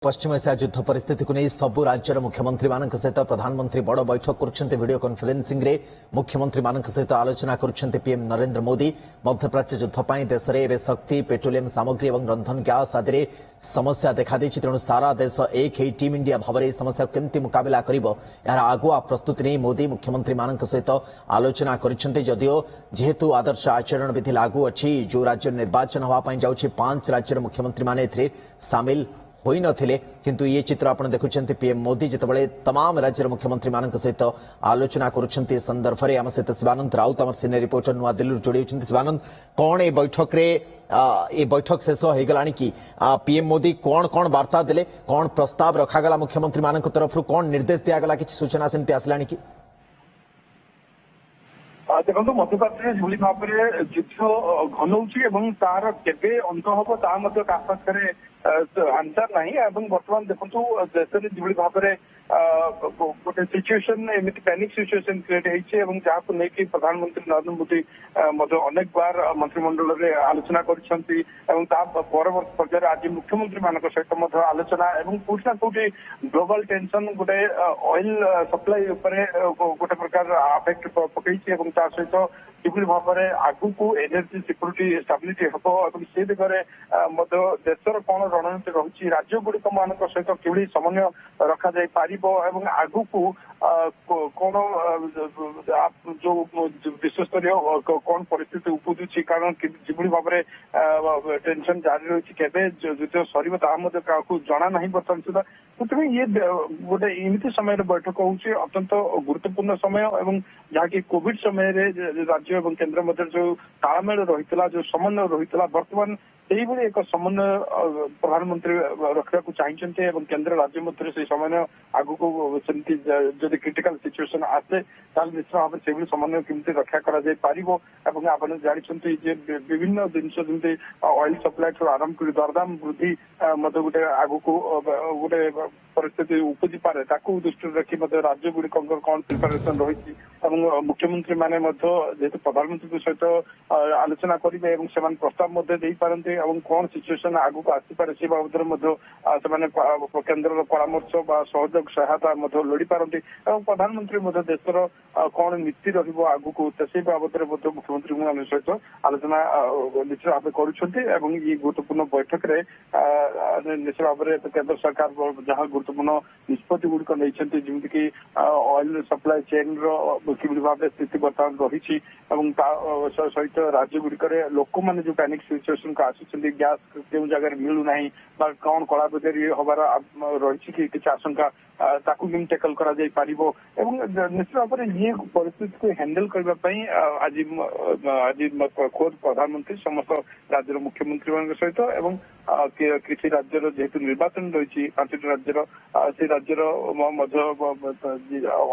पश्चिम Asia युद्ध परिस्थिति को नहीं सबु राज्यर मुख्यमंत्री मान सहित प्रधानमंत्री बड़ बैठक कर वीडियो कॉन्फ्रेंसिंग रे मुख्यमंत्री मान सहित आलोचना कर पीएम नरेंद्र मोदी मध्यप्राच्य युद्ध पर देश में शक्ति पेट्रोलियम सामग्री और रंधन गैस आदि समस्या देखा तेणु सारा देश एक ही टीम इंडिया भाव में समस्या केमती मुकाबला कर यार आगुआ प्रस्तुति नहीं मोदी मुख्यमंत्री मान सहित आलोचना करदियो जेहेतु आदर्श आचरण विधि लागू अच्छी जो राज्य निर्वाचन होगापाई जाऊँगी 5 राज्यर मुख्यमंत्री मान सामिल होई नथिले किंतु ये चित्र आपण देखुछंती पीएम मोदी जितेबाला तमाम राज्यर मुख्यमंत्री मान सहित आलोचना करुछंती संदर्भ में आम सहित शिवानंद राउत आम सीनियर रिपोर्टर नुआ दिल्ली जोड़ी होती। शिवानंद कौन ए बैठक रे ये बैठक शेष हो गलानी कि पीएम मोदी कौन कौन वार्ता देले कौन प्रस्ताव रखागला मुख्यमंत्री मान तरफ कौन निर्देश दिगला कि सूचना सेमती आसला कि देखो मध्यप्राच्य जो भाव में युद्ध घनौची तार केबे अंत हम ता पाखे आंसर ना बर्तमान देखो देश में जो भाव में गोटे सिचुएशन एमती पैनिक सिचुएशन क्रिएट होती जहाँ लेकिन प्रधानमंत्री नरेंद्र मोदी अनेक बार मंत्रिमंडल में आलोचना करवर्त पर्यायर आज मुख्यमंत्री मान सहित आलोचना कौटी ना कौटी ग्लोबल टेंशन गोटे ऑयल सप्लाई गोटे प्रकार अफेक्ट पकई सहित किभली भाव में आगु को एनर्जी सिक्योरिटी स्टेबिलिटी हम से दिगरे देशर कौन रणनीति रही राज्य गुड़िक मान सहित किभली समन्वय रखा जाई पारिबो एवं आगु को कौन जो विश्वस्तरीय कौन परिस्थिति उपजुची कारण जिभली भाव में टेंशन जारी रही केबे युद्ध सर जना ना बर्तमान सुधा तेणु ये गोटे एमती समय बैठक होची अत्यंत गुरुत्वपूर्ण समय एवं जहाँकि कोविड समय राज्य और केंद्र मध्य जो तालमेल रही जो समन्वय रही बर्तमान यही एक समन्वय प्रधानमंत्री रखा चाहिए केंद्र राज्य मध्य से समन्वय आगु को जदि क्रिटिकल सिचुएशन आसे निश्चित भाव से समन्वय केमती रक्षा आप जानते विभिन्न जिनस जमी ऑयल सप्लाई आरंभ कर दरदाम वृद्धि गोटे आगु को गोटे परिस्थिति उपजी पारे दृष्टि रखी राज्य गुड़िक कौन प्रिपेरेसन रही मुख्यमंत्री माने जेहेतु प्रधानमंत्री सहित आलोचना करेंगे प्रस्ताव दे पारते कौन सिचुएशन आगु को आसपे से बाबद केन्द्र परामर्श सहयोग सहायता लोड़ी पारती प्रधानमंत्री देशर कौन नीति रगु को से बाबद मुख्यमंत्री मान सहित आलोचना निश्चित भाव कर गुरुत्वपूर्ण बैठक में निश्चित भाव में केंद्र सरकार जहाँ गुरुत्वपूर्ण निष्पत्ति गुड़िक नहीं जमीक ऑयल सप्लाई चेन कि भाव स्थिति बर्तमान रही सहित राज्य गुड़िक लोक मैंने जो पैनिक सिचुएसन को आसुच्च गैस क्यों जगह मिलूना कौन कला बजारी हबार रही कि आशंका ताकू भी टेकल करा जाई पारिबो एवं निश्चित भाव में ये परिस्थिति को हैंडल करने आज खुद प्रधानमंत्री समस्त राज्यर मुख्यमंत्री मान सहित एवं किसी राज्यर जेहेतु निर्वाचन रही 5टी राज्यर से राज्यर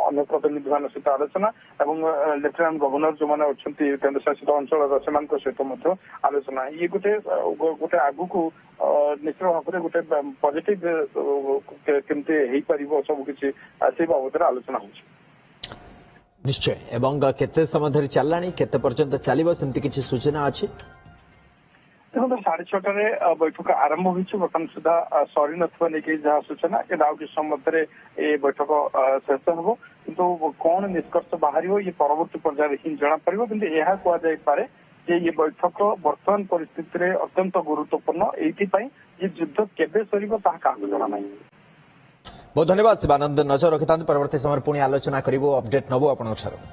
अन्य प्रतिनिधि मान सहित आलोचना और लेफ्टिनेंट गवर्नर जो मैंने अच्छा केन्द्र शासित अंचल सहित आलोचना ये गोटे गोटे आगु को निश्चित भाव में गोटे पॉजिटिव केमती सब किसी से बाबद आलोचना हो निश्चय एवं केते समय धरी चललानी केते पर्यंत चलिबो सेमती किछि सूचना अछि देखो 6:30 बैठक आरंभ होती बर्तमान सुधा सरी नहीं जहाँ सूचना कि आउ किस समय ये बैठक शेष हम किंतु कौन निष्कर्ष बाहर ये परवर्ती पर्यायर ही जना पड़ो कि यह कहुपे ये बैठक बर्तमान परिस्थिति में अत्यंत गुरुत्वपूर्ण ये युद्ध केबे सर क्या जना ना। बहुत धन्यवाद शिवानंद नजर रखि परवर्ती समय पुणी आलोचना करूँ अपडेट नबू आप।